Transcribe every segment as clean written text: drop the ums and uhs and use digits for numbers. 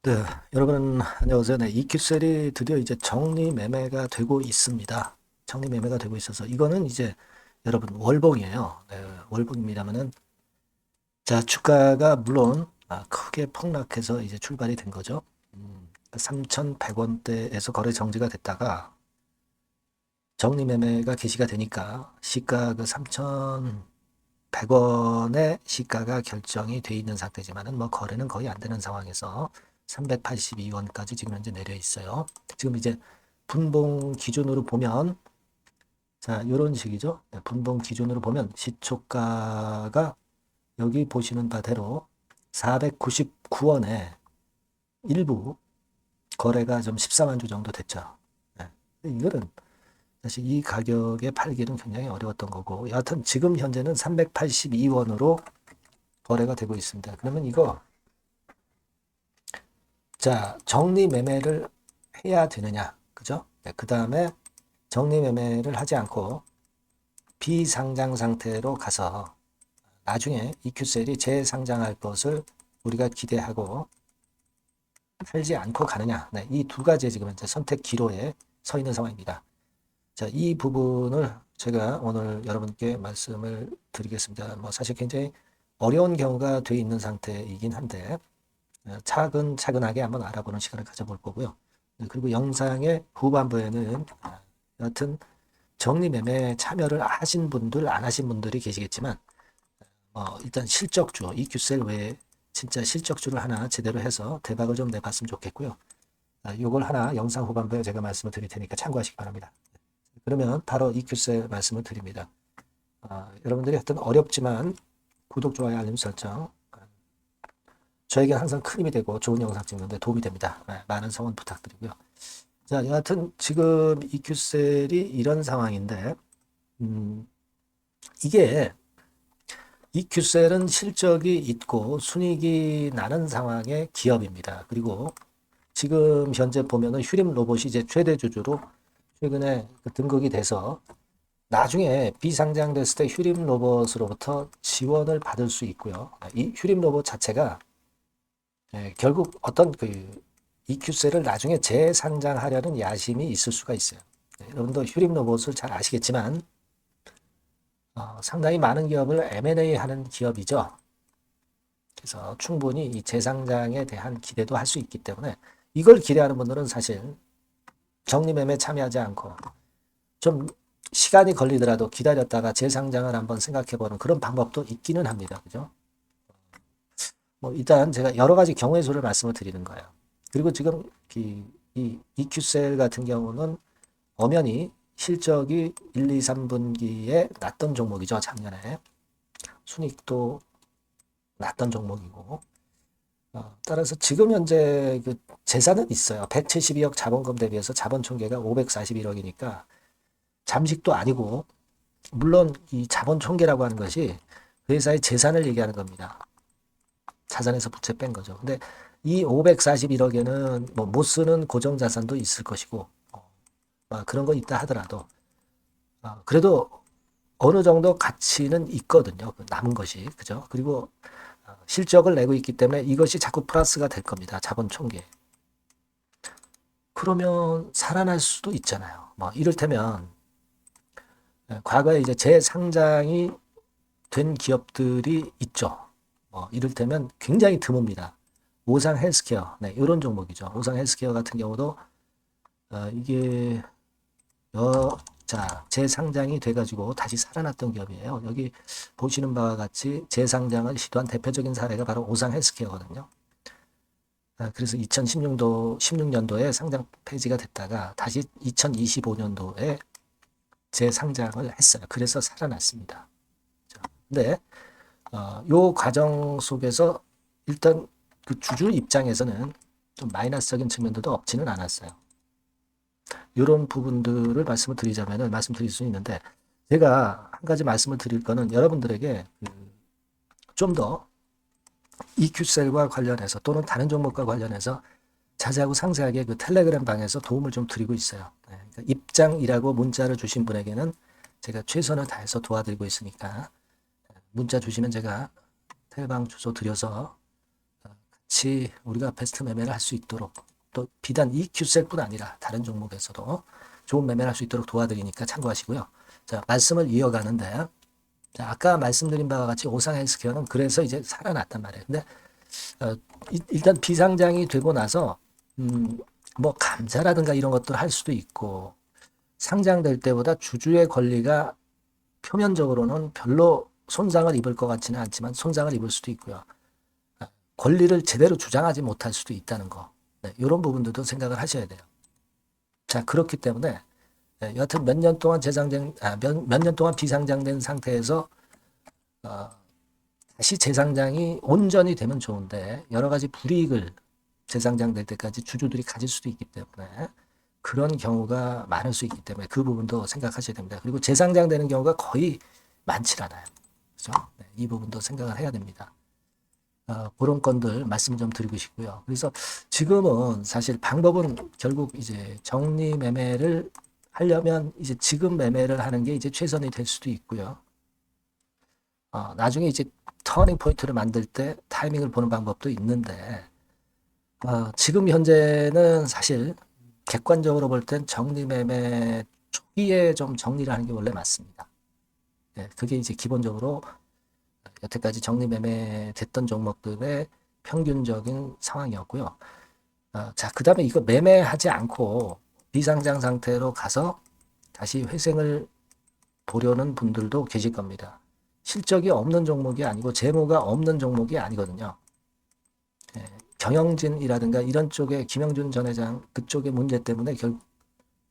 네, 여러분 안녕하세요. 네, EQ셀이 드디어 이제 정리 매매가 되고 있습니다. 정리 매매가 되고 있어서 이거는 이제 여러분 월봉이에요. 네, 월봉입니다만은 자 주가가 물론 크게 폭락해서 이제 출발이 된 거죠. 3,100원대에서 거래 정지가 됐다가 정리 매매가 개시가 되니까 시가 그 3,100원의 시가가 결정이 돼 있는 상태지만은 뭐 거래는 거의 안 되는 상황에서 382원까지 지금 현재 내려 있어요. 지금 이제 분봉 기준으로 보면 자, 요런 식이죠. 네, 분봉 기준으로 보면 시초가가 여기 보시는 바대로 499원에 일부 거래가 좀 14만 주 정도 됐죠. 네. 이거는 사실 이 가격에 팔기는 굉장히 어려웠던 거고 여하튼 지금 현재는 382원으로 거래가 되고 있습니다. 그러면 이거 자 정리 매매를 해야 되느냐 그죠? 네, 그 다음에 정리 매매를 하지 않고 비상장 상태로 가서 나중에 EQ셀이 재상장할 것을 우리가 기대하고 팔지 않고 가느냐 네, 이 두 가지의 지금 현재 선택 기로에 서 있는 상황입니다. 자, 이 부분을 제가 오늘 여러분께 말씀을 드리겠습니다. 뭐 사실 굉장히 어려운 경우가 돼 있는 상태이긴 한데 차근차근하게 한번 알아보는 시간을 가져볼 거고요. 그리고 영상의 후반부에는 여하튼 정리매매에 참여를 하신 분들 안 하신 분들이 계시겠지만 일단 실적주 EQ셀 외에 진짜 실적주를 하나 제대로 해서 대박을 좀 내봤으면 좋겠고요. 이걸 하나 영상 후반부에 제가 말씀을 드릴 테니까 참고하시기 바랍니다. 그러면 바로 EQ셀 말씀을 드립니다. 여러분들이 하여튼 어렵지만 구독, 좋아요, 알림 설정 저에게 항상 큰 힘이 되고 좋은 영상 찍는데 도움이 됩니다. 많은 성원 부탁드리고요. 자, 여하튼 지금 EQ셀이 이런 상황인데 이게 EQ셀은 실적이 있고 순이익이 나는 상황의 기업입니다. 그리고 지금 현재 보면은 휴림 로봇이 이제 최대 주주로 최근에 등극이 돼서 나중에 비상장됐을 때 휴림 로봇으로부터 지원을 받을 수 있고요. 이 휴림 로봇 자체가 결국 어떤 그 EQ셀을 나중에 재상장하려는 야심이 있을 수가 있어요. 여러분도 휴림 로봇을 잘 아시겠지만 상당히 많은 기업을 M&A 하는 기업이죠. 그래서 충분히 이 재상장에 대한 기대도 할 수 있기 때문에 이걸 기대하는 분들은 사실 정리매매 참여하지 않고 좀 시간이 걸리더라도 기다렸다가 재상장을 한번 생각해보는 그런 방법도 있기는 합니다. 그죠? 뭐 일단 제가 여러 가지 경우의 수를 말씀을 드리는 거예요. 그리고 지금 이 EQ셀 같은 경우는 엄연히 실적이 1, 2, 3분기에 났던 종목이죠. 작년에. 순이익도 났던 종목이고. 따라서 지금 현재 그 재산은 있어요. 172억 자본금 대비해서 자본 총계가 541억이니까 잠식도 아니고 물론 이 자본 총계라고 하는 것이 그 회사의 재산을 얘기하는 겁니다. 자산에서 부채 뺀 거죠. 근데 이 541억에는 뭐 못 쓰는 고정 자산도 있을 것이고 그런 거 있다 하더라도 그래도 어느 정도 가치는 있거든요. 그 남은 것이 그죠? 그리고 실적을 내고 있기 때문에 이것이 자꾸 플러스가 될 겁니다. 자본 총계. 그러면 살아날 수도 있잖아요. 뭐 이를테면 과거에 이제 재상장이 된 기업들이 있죠. 이를테면 굉장히 드뭅니다. 오상 헬스케어, 네, 이런 종목이죠. 오상 헬스케어 같은 경우도 이게 재상장이 돼가지고 다시 살아났던 기업이에요. 여기 보시는 바와 같이 재상장을 시도한 대표적인 사례가 바로 오상 헬스케어거든요. 그래서 16년도에 상장 폐지가 됐다가 다시 2025년도에 재상장을 했어요. 그래서 살아났습니다. 근데 요 과정 속에서 일단 그 주주 입장에서는 좀 마이너스적인 측면도 없지는 않았어요. 이런 부분들을 말씀을 드리자면은 말씀드릴 수 있는데 제가 한 가지 말씀을 드릴 거는 여러분들에게 좀 더 EQ셀과 관련해서 또는 다른 종목과 관련해서 자세하고 상세하게 그 텔레그램 방에서 도움을 좀 드리고 있어요. 그러니까 입장이라고 문자를 주신 분에게는 제가 최선을 다해서 도와드리고 있으니까 문자 주시면 제가 텔방 주소 드려서 같이 같이 우리가 베스트 매매를 할 수 있도록 또 비단 EQ셀뿐 아니라 다른 종목에서도 좋은 매매를 할 수 있도록 도와드리니까 참고하시고요. 자, 말씀을 이어가는데 자, 아까 말씀드린 바와 같이 오상 헬스케어는 그래서 이제 살아났단 말이에요. 근데 일단 비상장이 되고 나서 뭐 감자라든가 이런 것들 할 수도 있고 상장될 때보다 주주의 권리가 표면적으로는 별로 손상을 입을 것 같지는 않지만 손상을 입을 수도 있고요. 권리를 제대로 주장하지 못할 수도 있다는 거. 네, 이런 부분들도 생각을 하셔야 돼요. 자, 그렇기 때문에 여하튼 몇 년 동안 몇 년 동안 비상장된 상태에서 다시 재상장이 온전히 되면 좋은데 여러 가지 불이익을 재상장될 때까지 주주들이 가질 수도 있기 때문에 그런 경우가 많을 수 있기 때문에 그 부분도 생각하셔야 됩니다. 그리고 재상장되는 경우가 거의 많지 않아요. 그렇죠? 네, 이 부분도 생각을 해야 됩니다. 그런 건들 말씀 좀 드리고 싶고요. 그래서 지금은 사실 방법은 결국 이제 정리 매매를 하려면 이제 지금 매매를 하는 게 이제 최선이 될 수도 있고요. 나중에 이제 터닝 포인트를 만들 때 타이밍을 보는 방법도 있는데 지금 현재는 사실 객관적으로 볼 땐 정리 매매 초기에 좀 정리를 하는 게 원래 맞습니다. 네, 그게 이제 기본적으로 여태까지 정리 매매 됐던 종목들의 평균적인 상황이었고요. 자, 그 다음에 이거 매매하지 않고 비상장 상태로 가서 다시 회생을 보려는 분들도 계실 겁니다. 실적이 없는 종목이 아니고 재무가 없는 종목이 아니거든요. 경영진이라든가 이런 쪽에 김영준 전 회장 그쪽의 문제 때문에 결국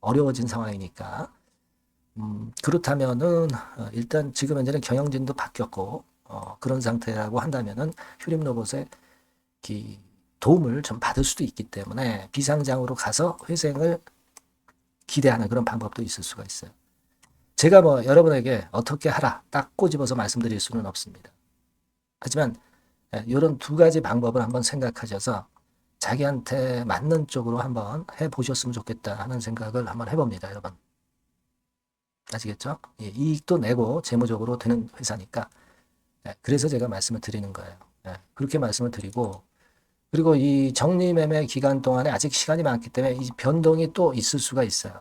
어려워진 상황이니까 그렇다면은 일단 지금 현재는 경영진도 바뀌었고 그런 상태라고 한다면은 휴림로봇의 도움을 좀 받을 수도 있기 때문에 비상장으로 가서 회생을 기대하는 그런 방법도 있을 수가 있어요. 제가 뭐 여러분에게 어떻게 하라 딱 꼬집어서 말씀드릴 수는 없습니다. 하지만 이런 두 가지 방법을 한번 생각하셔서 자기한테 맞는 쪽으로 한번 해보셨으면 좋겠다 하는 생각을 한번 해봅니다, 여러분. 아시겠죠? 예, 이익도 내고 재무적으로 되는 회사니까. 그래서 제가 말씀을 드리는 거예요. 그렇게 말씀을 드리고 그리고 이 정리매매 기간 동안에 아직 시간이 많기 때문에 이 변동이 또 있을 수가 있어요.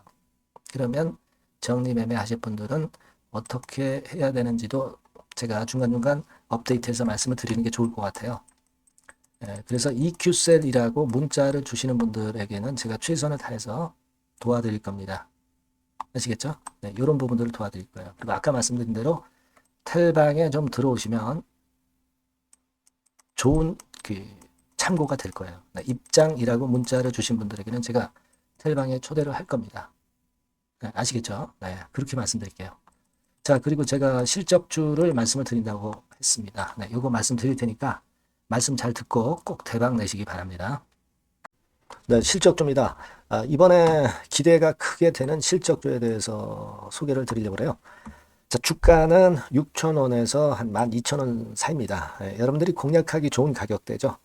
그러면 정리매매 하실 분들은 어떻게 해야 되는지도 제가 중간중간 업데이트해서 말씀을 드리는 게 좋을 것 같아요. 그래서 EQ셀이라고 문자를 주시는 분들에게는 제가 최선을 다해서 도와드릴 겁니다. 아시겠죠? 네, 이런 부분들을 도와드릴 거예요. 그리고 아까 말씀드린 대로 텔방에 좀 들어오시면 좋은 참고가 될 거예요. 네, 입장이라고 문자를 주신 분들에게는 제가 텔방에 초대를 할 겁니다. 네, 아시겠죠? 네, 그렇게 말씀드릴게요. 자, 그리고 제가 실적주를 말씀을 드린다고 했습니다. 네, 요거 말씀 드릴 테니까 말씀 잘 듣고 꼭 대박 내시기 바랍니다. 네, 실적주입니다. 이번에 기대가 크게 되는 실적주에 대해서 소개를 드리려고 해요. 자, 주가는 6,000원에서 한 12,000원 사이입니다. 여러분들이 공략하기 좋은 가격대죠.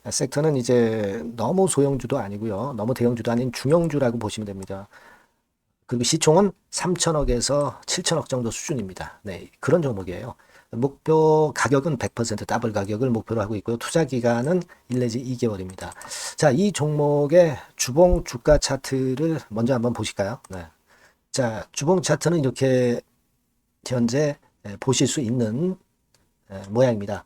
섹터는 이제 너무 소형주도 아니고요. 너무 대형주도 아닌 중형주라고 보시면 됩니다. 그리고 시총은 3천억에서 7천억 정도 수준입니다. 네, 그런 종목이에요. 목표 가격은 100% 더블 가격을 목표로 하고 있고요. 투자 기간은 1 내지 2개월입니다. 자, 이 종목의 주봉 주가 차트를 먼저 한번 보실까요? 네. 자, 주봉 차트는 이렇게 현재 보실 수 있는 모양입니다.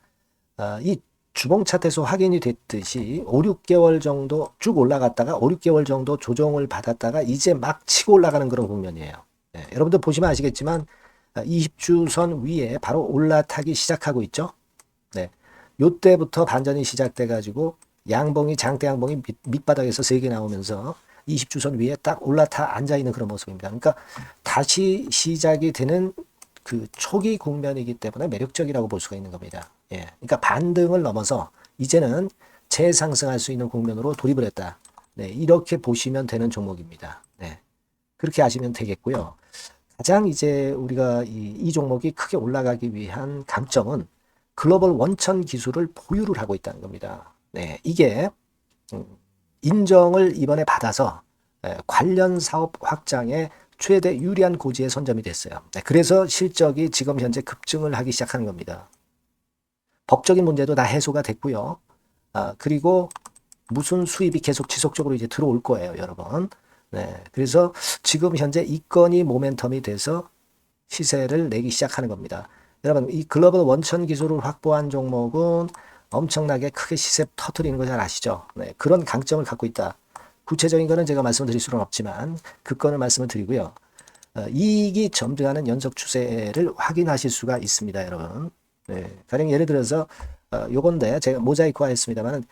이 주봉 차트에서 확인이 됐듯이 5, 6개월 정도 쭉 올라갔다가 5, 6개월 정도 조정을 받았다가 이제 막 치고 올라가는 그런 국면이에요. 네, 여러분들 보시면 아시겠지만 20주선 위에 바로 올라타기 시작하고 있죠. 네, 요때부터 반전이 시작돼 가지고 양봉이 장대 양봉이 밑바닥에서 3개 나오면서 20주선 위에 딱 올라타 앉아 있는 그런 모습입니다. 그러니까 다시 시작이 되는 그 초기 국면이기 때문에 매력적이라고 볼 수가 있는 겁니다. 예, 그러니까 반등을 넘어서 이제는 재상승할 수 있는 국면으로 돌입을 했다. 네, 이렇게 보시면 되는 종목입니다. 네, 그렇게 아시면 되겠고요. 가장 이제 우리가 이 종목이 크게 올라가기 위한 강점은 글로벌 원천 기술을 보유를 하고 있다는 겁니다. 네, 이게 인정을 이번에 받아서 관련 사업 확장에 최대 유리한 고지에 선점이 됐어요. 네, 그래서 실적이 지금 현재 급증을 하기 시작하는 겁니다. 법적인 문제도 다 해소가 됐고요. 그리고 무슨 수입이 계속 지속적으로 이제 들어올 거예요, 여러분. 네, 그래서 지금 현재 이 건이 모멘텀이 돼서 시세를 내기 시작하는 겁니다. 여러분, 이 글로벌 원천 기술을 확보한 종목은 엄청나게 크게 시세 터트리는 거 잘 아시죠? 네, 그런 강점을 갖고 있다. 구체적인 거는 제가 말씀드릴 수는 없지만 그 건을 말씀을 드리고요. 이익이 점증하는 연속 추세를 확인하실 수가 있습니다, 여러분. 네, 가령 예를 들어서 요건데 제가 모자이크화 했습니다만은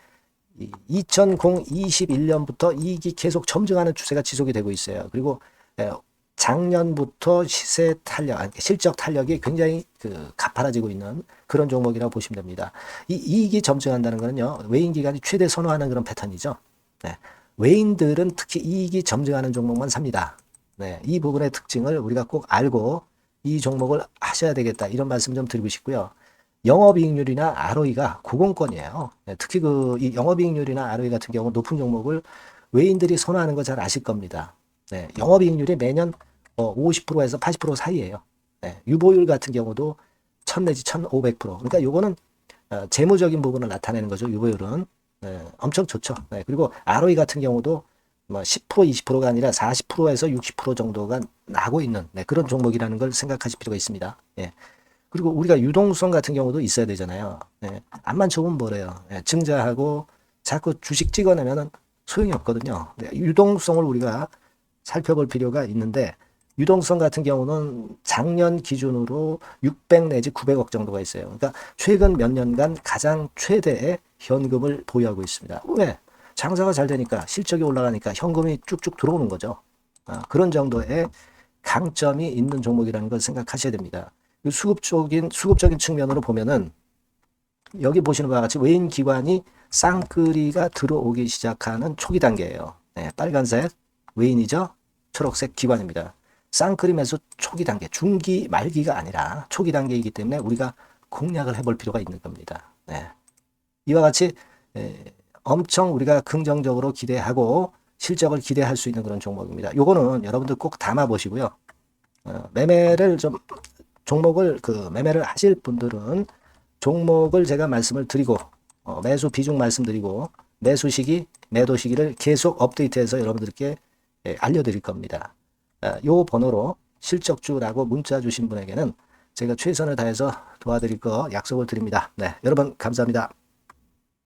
2021년부터 이익이 계속 점증하는 추세가 지속이 되고 있어요. 그리고 작년부터 시세 탄력, 실적 탄력이 굉장히 가파라지고 있는 그런 종목이라고 보시면 됩니다. 이 이익이 점증한다는 것은요, 외인 기관이 최대 선호하는 그런 패턴이죠. 네, 외인들은 특히 이익이 점증하는 종목만 삽니다. 네, 이 부분의 특징을 우리가 꼭 알고 이 종목을 하셔야 되겠다, 이런 말씀 좀 드리고 싶고요. 영업이익률이나 ROE가 고공권이에요. 네, 특히 이 영업이익률이나 ROE 같은 경우 높은 종목을 외인들이 선호하는 거 잘 아실 겁니다. 네, 영업이익률이 매년 50%에서 80% 사이에요. 네, 유보율 같은 경우도 1000 내지 1500%. 그러니까 요거는 재무적인 부분을 나타내는 거죠. 유보율은. 네, 엄청 좋죠. 네, 그리고 ROE 같은 경우도 뭐 10% 20%가 아니라 40%에서 60% 정도가 나고 있는 그런 종목이라는 걸 생각하실 필요가 있습니다. 예. 그리고 우리가 유동성 같은 경우도 있어야 되잖아요. 예. 암만 좋으면 뭐래요. 예. 증자하고 자꾸 주식 찍어내면은 소용이 없거든요. 네. 유동성을 우리가 살펴볼 필요가 있는데, 유동성 같은 경우는 작년 기준으로 600 내지 900억 정도가 있어요. 그러니까 최근 몇 년간 가장 최대의 현금을 보유하고 있습니다. 왜? 장사가 잘 되니까, 실적이 올라가니까 현금이 쭉쭉 들어오는 거죠. 그런 정도의 강점이 있는 종목이라는 걸 생각하셔야 됩니다. 수급적인 측면으로 보면은 여기 보시는 바와 같이 외인 기관이 쌍끌이가 들어오기 시작하는 초기 단계예요. 네, 빨간색 외인이죠. 초록색 기관입니다. 쌍끌이 매수 초기 단계, 중기 말기가 아니라 초기 단계이기 때문에 우리가 공략을 해볼 필요가 있는 겁니다. 네. 이와 같이 엄청 우리가 긍정적으로 기대하고 실적을 기대할 수 있는 그런 종목입니다. 요거는 여러분들 꼭 담아 보시고요. 매매를 좀 종목을 매매를 하실 분들은 종목을 제가 말씀을 드리고 매수 비중 말씀드리고 매수 시기, 매도 시기를 계속 업데이트해서 여러분들께 알려드릴 겁니다. 요 번호로 실적주라고 문자 주신 분에게는 제가 최선을 다해서 도와드릴 거 약속을 드립니다. 네, 여러분 감사합니다.